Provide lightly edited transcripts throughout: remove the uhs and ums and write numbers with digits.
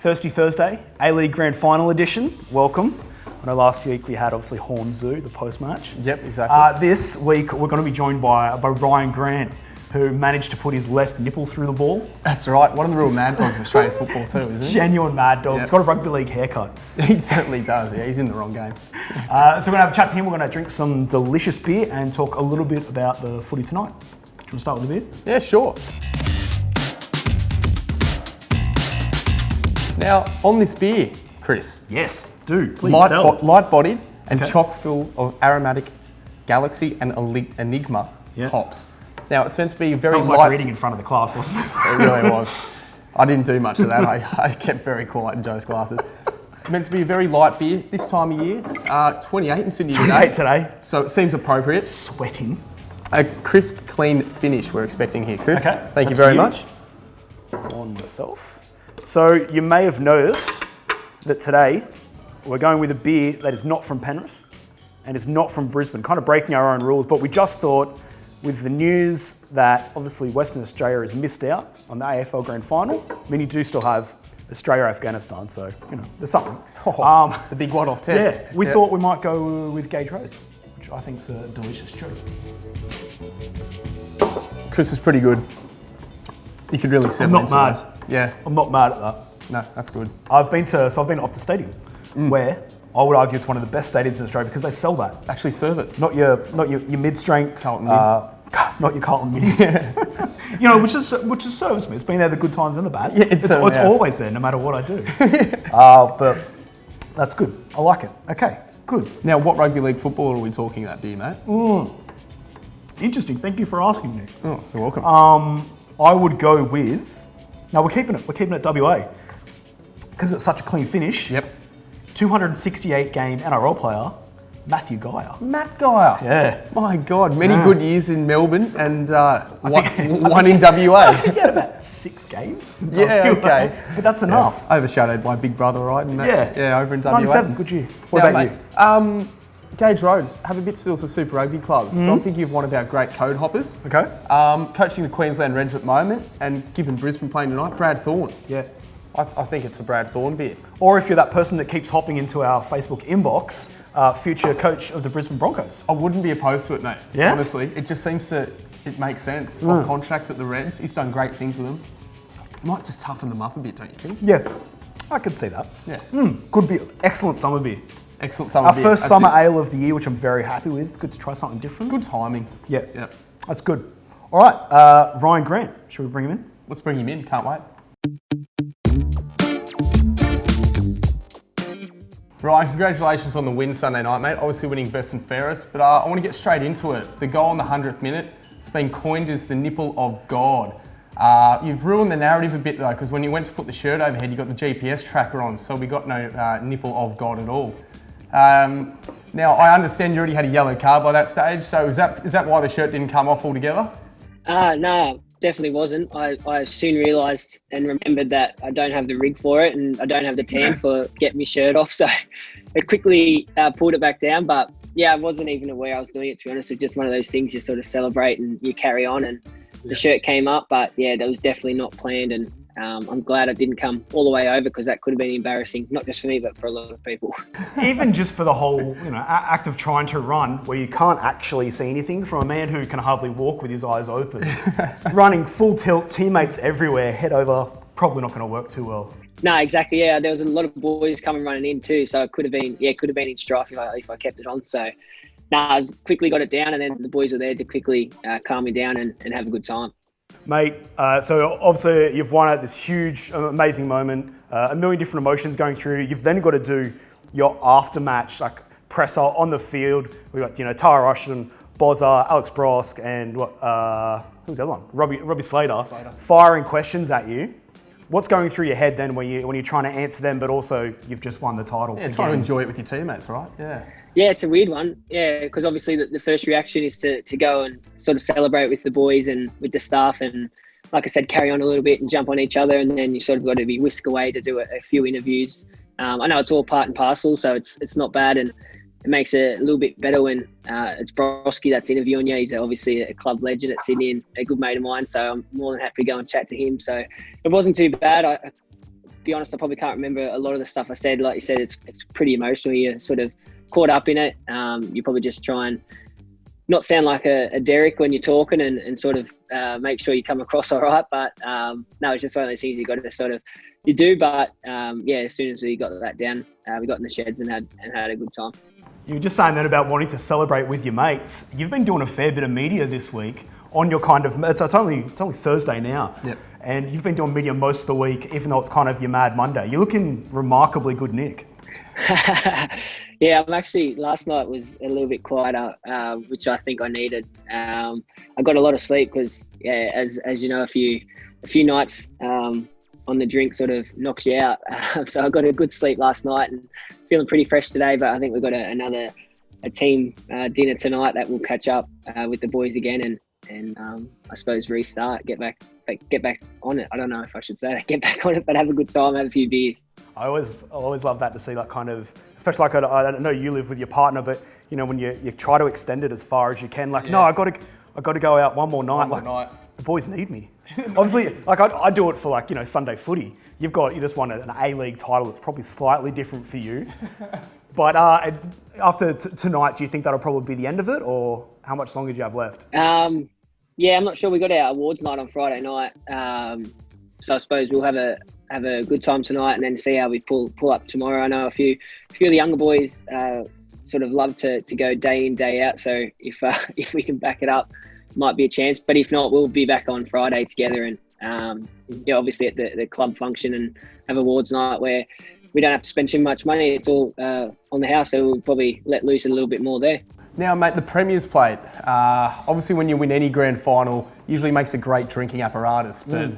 Thirsty Thursday, A-League Grand Final edition. Welcome. I know last week we had obviously Horn Zoo, the post-match. Yep, exactly. This week we're going to be joined by Ryan Grant, who managed to put his left nipple through the ball. That's right. One of the real mad dogs of Australian football too, isn't he? Genuine mad dog. Yep. He's got a rugby league haircut. He certainly does. Yeah, he's in the wrong game. So we're going to have a chat to him. We're going to drink some delicious beer and talk a little bit about the footy tonight. Do you want to start with the beer? Yeah, sure. Now, on this beer, Chris. Yes, do. Please tell. Light-bodied and Okay. chock full of aromatic Galaxy and Enigma hops. Now, it's meant to be very It was light. like reading in front of the class, wasn't it? It really was. I didn't do much of that. I kept very quiet in Joe's classes. It's meant to be a very light beer this time of year. 28 in Sydney 28 today. So it seems appropriate. Sweating. A crisp, clean finish we're expecting here, Chris. Okay, Thank you that's very for you. much. On myself. So you may have noticed that today we're going with a beer that is not from Penrith and is not from Brisbane, kind of breaking our own rules, but we just thought with the news that obviously Western Australia has missed out on the AFL Grand Final, I mean you do still have Australia-Afghanistan, so you know, there's something. The big one-off test. Yeah, we thought we might go with Gage Roads, which I think is a delicious choice. Chris is pretty good. You could really settle not into mad. those. Yeah, I'm not mad at that. no, that's good. I've been to Optus Stadium, where I would argue it's one of the best stadiums in Australia because they sell that. Actually serve it. Not your mid-strength, Carlton not your Carlton mid. You know, which is serves me. It's been there the good times and the bad. Yeah, it's certainly has. always there, no matter what I do. But that's good. I like it. Okay, good. Now, what rugby league football are we talking about, dear mate? Interesting. Thank you for asking me. Oh, you're welcome. I would go with. Now we're keeping it WA because it's such a clean finish. Yep. 268 game NRL player, Matthew Geyer. Matt Geyer. Yeah. My God, many good years in Melbourne and one in WA. He had about 6 games. in Yeah, WA, okay. But that's enough. Overshadowed by big brother, right? And Yeah. over in WA. 97, good year. What Now, about you? mate, Gage Roads have a bit still to Super Rugby clubs, so I'm thinking of one of our great code hoppers. Okay. Coaching the Queensland Reds at the moment, and given Brisbane playing tonight, Brad Thorne. Yeah. I think it's a Brad Thorne beer. Or if you're that person that keeps hopping into our Facebook inbox, future coach of the Brisbane Broncos. I wouldn't be opposed to it, mate. Yeah? Honestly, it just seems it makes sense. Off contract at the Reds, he's done great things with them. Might just toughen them up a bit, don't you think? Yeah, I could see that. Yeah. Good beer. Excellent summer beer. Excellent summer Our beer. first That's summer it. ale of the year, which I'm very happy with. Good to try something different. Good timing. Yeah. Yep. That's good. All right, Ryan Grant. Should we bring him in? Let's bring him in. Can't wait. Ryan, congratulations on the win Sunday night, mate. Obviously winning best and fairest, but I want to get straight into it. The goal in the 100th minute, it's been coined as the nipple of God. You've ruined the narrative a bit though, because when you went to put the shirt overhead, you got the GPS tracker on, so we got no nipple of God at all. Now, I understand you already had a yellow card by that stage, so is that why the shirt didn't come off altogether? No, definitely wasn't. I soon realised and remembered that I don't have the rig for it and I don't have the tan for getting my shirt off, so I quickly pulled it back down. But yeah, I wasn't even aware I was doing it, to be honest. It's just one of those things you sort of celebrate and you carry on, and the shirt came up, but yeah, that was definitely not planned, and I'm glad I didn't come all the way over because that could have been embarrassing, not just for me, but for a lot of people. Even just for the whole, act of trying to run where you can't actually see anything from a man who can hardly walk with his eyes open. Running full tilt, teammates everywhere, head over, probably not going to work too well. No, exactly. Yeah, there was a lot of boys coming running in too, so it could have been in strife if I kept it on. So, I quickly got it down, and then the boys were there to quickly calm me down and have a good time. Mate, so obviously you've won at this huge, amazing moment, a million different emotions going through. You've then got to do your after-match, like presser on the field. We've got, Tara Rushton, Bozza, Alex Brosk, and who's the other one? Robbie Slater, firing questions at you. What's going through your head then when you're trying to answer them, but also you've just won the title? Yeah, trying to enjoy it with your teammates, right? Yeah. Yeah, it's a weird one. Yeah, because obviously the first reaction is to go and sort of celebrate with the boys and with the staff, and like I said, carry on a little bit and jump on each other, and then you sort of got to be whisked away to do a few interviews. I know it's all part and parcel, so it's not bad, and it makes it a little bit better when it's Broski that's interviewing you. He's obviously a club legend at Sydney and a good mate of mine, so I'm more than happy to go and chat to him. So it wasn't too bad. To be honest, I probably can't remember a lot of the stuff I said. Like you said, it's pretty emotional. You're sort of caught up in it. You probably just try and not sound like a Derek when you're talking and sort of make sure you come across all right. But no, it's just one of those things you got to sort of you do. But yeah, as soon as we got that down, we got in the sheds and had a good time. You were just saying then about wanting to celebrate with your mates. You've been doing a fair bit of media this week on your kind of, it's only Thursday now. Yep. And you've been doing media most of the week, even though it's kind of your Mad Monday. You're looking remarkably good, Nick. Yeah, I'm actually, last night was a little bit quieter, which I think I needed. I got a lot of sleep because, yeah, as you know, a few nights on the drink sort of knocks you out. So I got a good sleep last night and feeling pretty fresh today, but I think we've got a team dinner tonight that we'll catch up with the boys again and I suppose restart, get back on it. I don't know if I should say that, get back on it, but have a good time, have a few beers. I always love that, to see that kind of, especially like I know you live with your partner, but you know when you try to extend it as far as you can. Like, no, I got to go out one more night. The boys need me. Obviously, like I do it for like, you know, Sunday footy. You just won an A-League title. It's probably slightly different for you. But after tonight, do you think that'll probably be the end of it, or how much longer do you have left? Yeah, I'm not sure. We got our awards night on Friday night, so I suppose we'll have a good time tonight and then see how we pull up tomorrow. I know a few of the younger boys sort of love to go day in, day out. So if we can back it up, might be a chance. But if not, we'll be back on Friday together and yeah, obviously at the club function and have awards night where we don't have to spend too much money. It's all on the house, so we'll probably let loose a little bit more there. Now, mate, the Premier's Plate. Obviously, when you win any grand final, usually makes a great drinking apparatus. But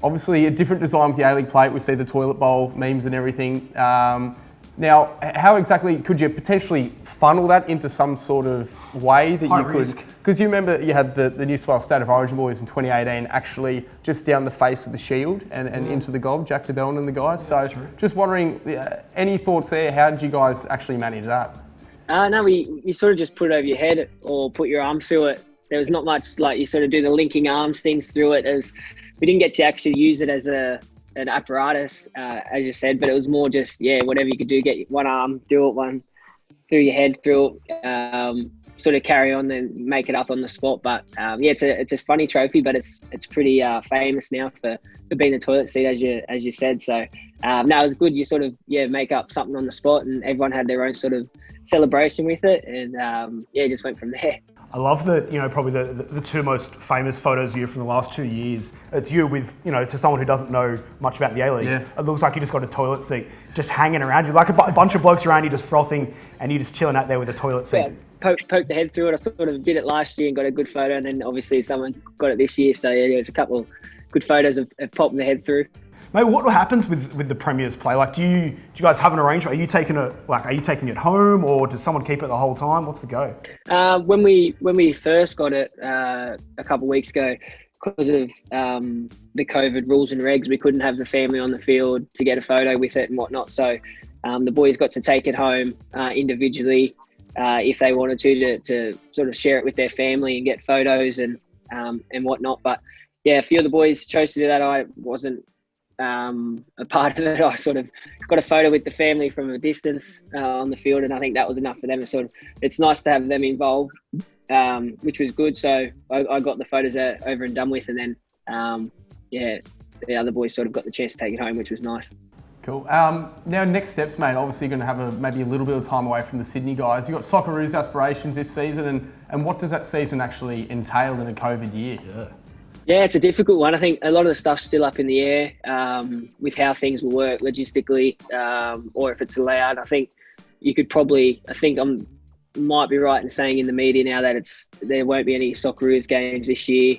obviously, a different design with the A-League Plate. We see the toilet bowl memes and everything. Now, how exactly could you potentially funnel that into some sort of way that High you risk. could? Because you remember you had the New South Wales State of Origin boys in 2018 actually just down the face of the shield and into the gob, Jack DeBellin and the guys. So just wondering, any thoughts there? How did you guys actually manage that? No, you sort of just put it over your head or put your arm through it. There was not much, like, you sort of do the linking arms things through it. We didn't get to actually use it as an apparatus, as you said, but it was more just, yeah, whatever you could do, get one arm through it, one through your head through it, sort of carry on and make it up on the spot. But yeah, it's a funny trophy, but it's pretty famous now for being the toilet seat, as you said. So no, it was good. You sort of, yeah, make up something on the spot, and everyone had their own sort of celebration with it, and yeah, just went from there. I love that, you know, probably the two most famous photos of you from the last 2 years. It's you with, you know, to someone who doesn't know much about the A-League. Yeah. It looks like you just got a toilet seat just hanging around you, like a bunch of blokes around you just frothing, and you're just chilling out there with a toilet seat. Yeah, poke the head through it. I sort of did it last year and got a good photo, and then obviously someone got it this year. So yeah, there's a couple of good photos of popping the head through. Mate, what happens with the Premier's Play? Like, do you guys have an arrangement? Are you taking it home, or does someone keep it the whole time? What's the go? When we first got it a couple of weeks ago, because of the COVID rules and regs, we couldn't have the family on the field to get a photo with it and whatnot. So the boys got to take it home individually if they wanted to sort of share it with their family and get photos and whatnot. But yeah, a few of the boys chose to do that. I wasn't a part of it. I sort of got a photo with the family from a distance on the field, and I think that was enough for them. It's nice to have them involved, which was good. So I got the photos over and done with, and then yeah, the other boys sort of got the chance to take it home, which was nice. Cool. Now, next steps, mate. Obviously, you're going to have maybe a little bit of time away from the Sydney guys. You've got Socceroos aspirations this season, and what does that season actually entail in a COVID year? Yeah, it's a difficult one. I think a lot of the stuff's still up in the air with how things will work logistically, or if it's allowed. I think I might be right in saying in the media now that there won't be any Socceroos games this year,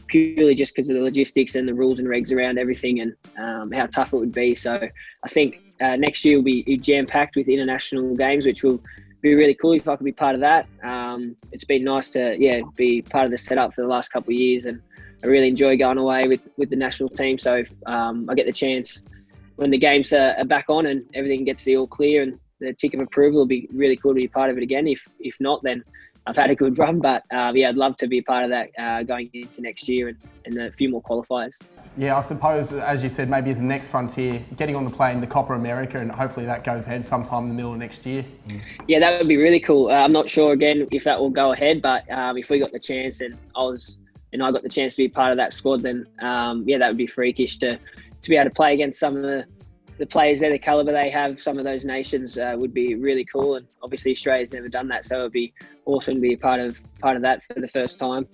purely just because of the logistics and the rules and regs around everything and how tough it would be. So I think next year will be jam-packed with international games, which will be really cool if I could be part of that. It's been nice to be part of the setup for the last couple of years, and I really enjoy going away with the national team. So if I get the chance when the games are back on and everything gets the all clear and the tick of approval, it'll be really cool to be part of it again. If not, then I've had a good run, but yeah, I'd love to be part of that going into next year and a few more qualifiers. Yeah, I suppose, as you said, maybe as the next frontier, getting on the plane, the Copa America, and hopefully that goes ahead sometime in the middle of next year. Yeah, that would be really cool. I'm not sure again if that will go ahead, but if we got the chance and I got the chance to be part of that squad, then that would be freakish to be able to play against some of the players there, the caliber they have. Some of those nations would be really cool, and obviously Australia's never done that, so it'd be awesome to be a part of that for the first time.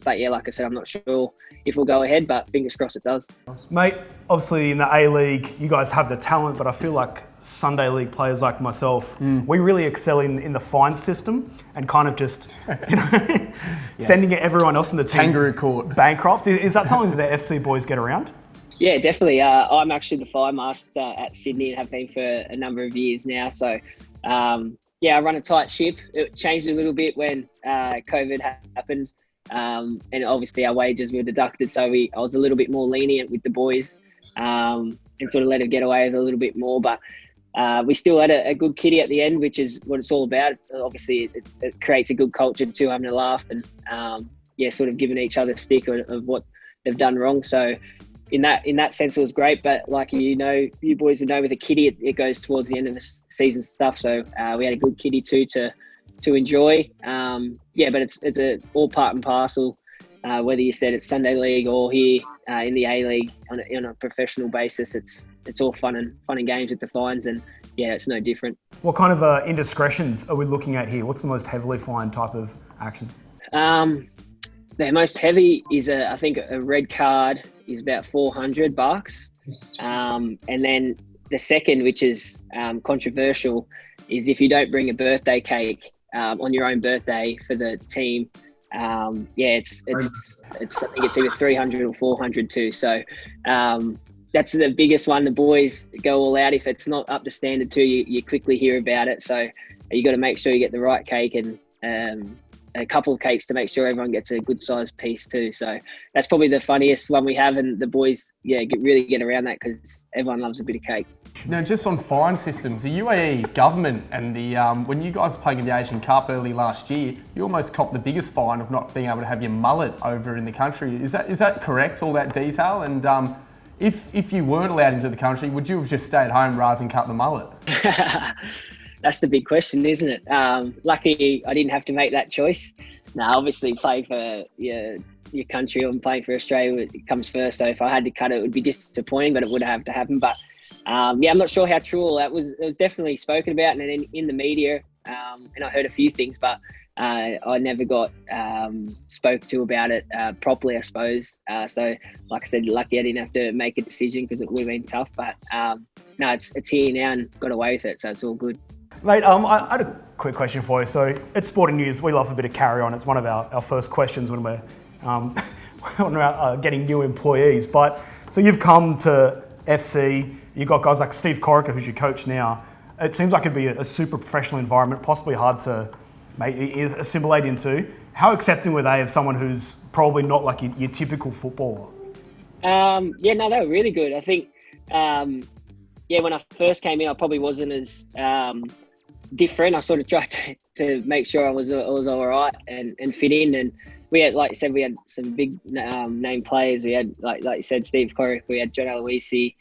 But yeah, like I said, I'm not sure if we'll go ahead, but fingers crossed it does. Mate, obviously in the A-League, you guys have the talent, but I feel like Sunday League players like myself, we really excel in the fine system and kind of just, sending everyone else in the team Kangaroo court. bankrupt. Is that something that the FC boys get around? Yeah, definitely. I'm actually the fire master at Sydney and have been for a number of years now. So, I run a tight ship. It changed a little bit when COVID happened. And obviously our wages were deducted, so I was a little bit more lenient with the boys and sort of let them get away with a little bit more. But we still had a good kitty at the end, which is what it's all about. Obviously, it creates a good culture too, having a laugh and sort of giving each other a stick of what they've done wrong. So in that sense, it was great. But like you boys would know, with a kitty, it goes towards the end of the season stuff. So we had a good kitty too to enjoy. But it's a all part and parcel, whether you said it's Sunday League or here in the A-League on a professional basis. It's all fun and games with the fines, and it's no different. What kind of indiscretions are we looking at here? What's the most heavily fined type of action? The most heavy is I think a red card is about $400, and then the second, which is controversial, is if you don't bring a birthday cake on your own birthday for the team. It's I think it's either 300 or 400 too. So that's the biggest one. The boys go all out. If it's not up to standard too, you quickly hear about it. So you got to make sure you get the right cake and a couple of cakes to make sure everyone gets a good sized piece too. So that's probably the funniest one we have, and the boys really get around that because everyone loves a bit of cake. Now, just on fine systems, the UAE government and the when you guys were playing in the Asian Cup early last year, you almost copped the biggest fine of not being able to have your mullet over in the country. Is that correct? All that detail? And if you weren't allowed into the country, would you have just stayed home rather than cut the mullet? That's the big question, isn't it? Lucky I didn't have to make that choice. Now, obviously, play for your country and playing for Australia, it comes first. So if I had to cut it, it would be disappointing, but it would have to happen. But I'm not sure how true all that was. It was definitely spoken about and in the media, and I heard a few things, but I never got spoke to about it properly, I suppose. So, like I said, lucky I didn't have to make a decision because it would have been tough. But it's here now and got away with it, so it's all good. Mate, I had a quick question for you. So at Sporting News, we love a bit of carry on. It's one of our first questions when we're when we're getting new employees. But so you've come to FC, you've got guys like Steve Corica, who's your coach now. It seems like it'd be a super professional environment, possibly hard to assimilate into. How accepting were they of someone who's probably not like your typical footballer? They were really good. I think, when I first came in, I probably wasn't as different. I sort of tried to make sure I was all right and fit in. And we had, like you said, we had some big name players. We had, like you said, Steve Corica. We had John Aloisi,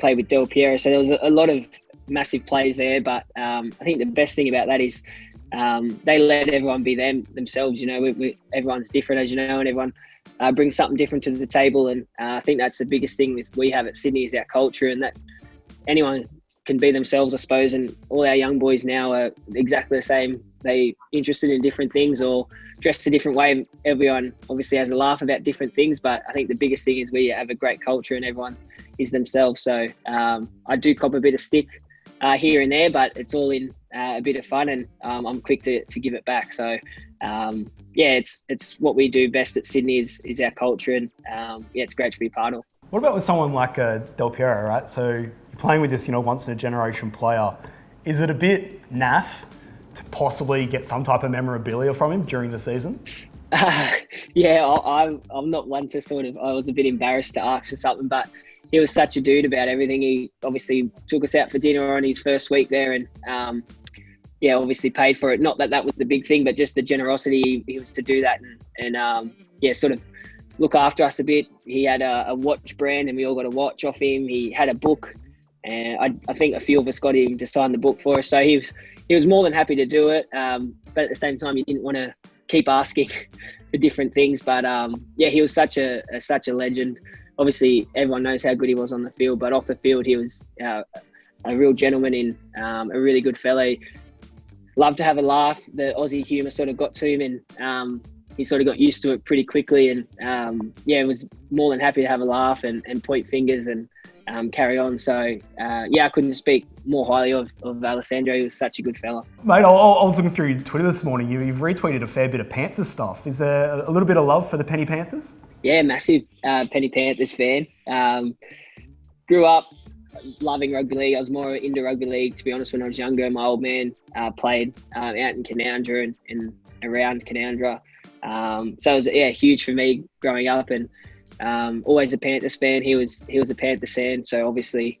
played with Del Piero. So there was a lot of massive players there. But I think the best thing about that is they let everyone be themselves. Everyone's different, as you know, and everyone brings something different to the table. And I think that's the biggest thing we have at Sydney is our culture, and that anyone can be themselves, I suppose. And all our young boys now are exactly the same. They interested in different things or dressed a different way. Everyone obviously has a laugh about different things, but I think the biggest thing is we have a great culture and everyone is themselves. So I do cop a bit of stick here and there, but it's all in a bit of fun, and I'm quick to give it back. So it's what we do best at Sydney is our culture, and it's great to be part of. What about with someone like Del Piero, right? So you're playing with this, once in a generation player. Is it a bit naff to possibly get some type of memorabilia from him during the season? I'm not one to I was a bit embarrassed to ask for something, but he was such a dude about everything. He obviously took us out for dinner on his first week there, and obviously paid for it. Not that was the big thing, but just the generosity he was to do that, and sort of look after us a bit. He had a watch brand, and we all got a watch off him. He had a book, and I think a few of us got him to sign the book for us. So he was more than happy to do it. But at the same time, he didn't want to keep asking for different things. But yeah, he was such a legend. Obviously, everyone knows how good he was on the field, but off the field, he was a real gentleman and a really good fellow. Loved to have a laugh. The Aussie humour sort of got to him, and he sort of got used to it pretty quickly. And yeah, was more than happy to have a laugh and point fingers and carry on. So yeah, I couldn't speak more highly of Alessandro. He was such a good fella. Mate, I was looking through Twitter this morning. You've retweeted a fair bit of Panthers stuff. Is there a little bit of love for the Penny Panthers? Yeah, massive Penny Panthers fan. Grew up loving rugby league. I was more into rugby league, to be honest, when I was younger. My old man played out in Canowindra and around Canowindra. So it was huge for me growing up, and always a Panthers fan. He was a Panthers fan, so obviously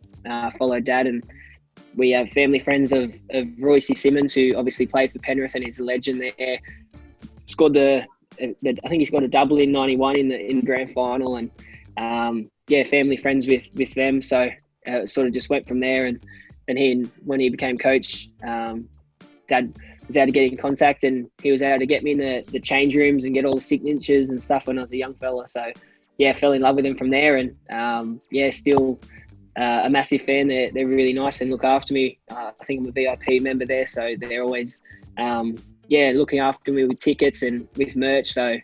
followed Dad. And we have family friends of Royce Simmons, who obviously played for Penrith and is a legend there. Scored I think he scored a double in '91 in the grand final, and family friends with them. So it sort of just went from there. And then when he became coach, Dad was able to get in contact, and he was able to get me in the change rooms and get all the signatures and stuff when I was a young fella. So yeah, fell in love with him from there, and still a massive fan. They're really nice and look after me. I think I'm a VIP member there, so they're always looking after me with tickets and with merch. So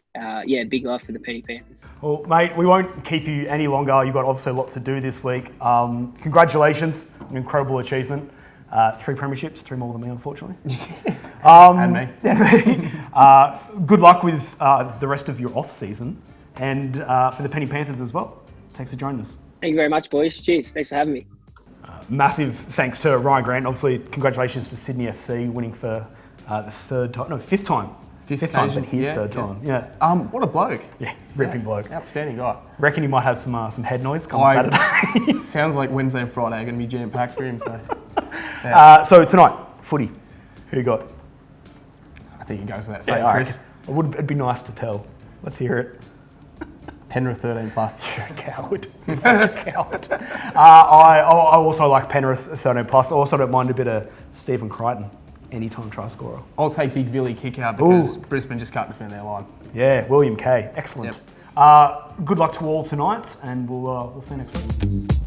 big love for the Penny Panthers. Well, mate, we won't keep you any longer. You've got obviously a lot to do this week. Congratulations, an incredible achievement. 3 premierships, 3 more than me, unfortunately. And me. Good luck with the rest of your off season, and for the Penny Panthers as well. Thanks for joining us. Thank you very much, boys. Cheers. Thanks for having me. Massive thanks to Ryan Grant. Obviously, congratulations to Sydney FC winning for the fifth time. Fifth time, but his third time. Yeah. What a bloke. Yeah, ripping bloke. Outstanding guy. Reckon he might have some head noise come Saturday. Sounds like Wednesday and Friday are going to be jam packed for him. So tonight, footy. Who you got? I think he goes with that same, Chris. Chris. It'd be nice to tell. Let's hear it. Penrith 13 plus. You're a coward. You're such a coward. I also like Penrith 13 plus. I also don't mind a bit of Stephen Crichton, anytime try scorer. I'll take Big Villy kick out because Brisbane just can't defend their line. Yeah, William Kay. Excellent. Yep. Good luck to all tonight, and we'll see you next week.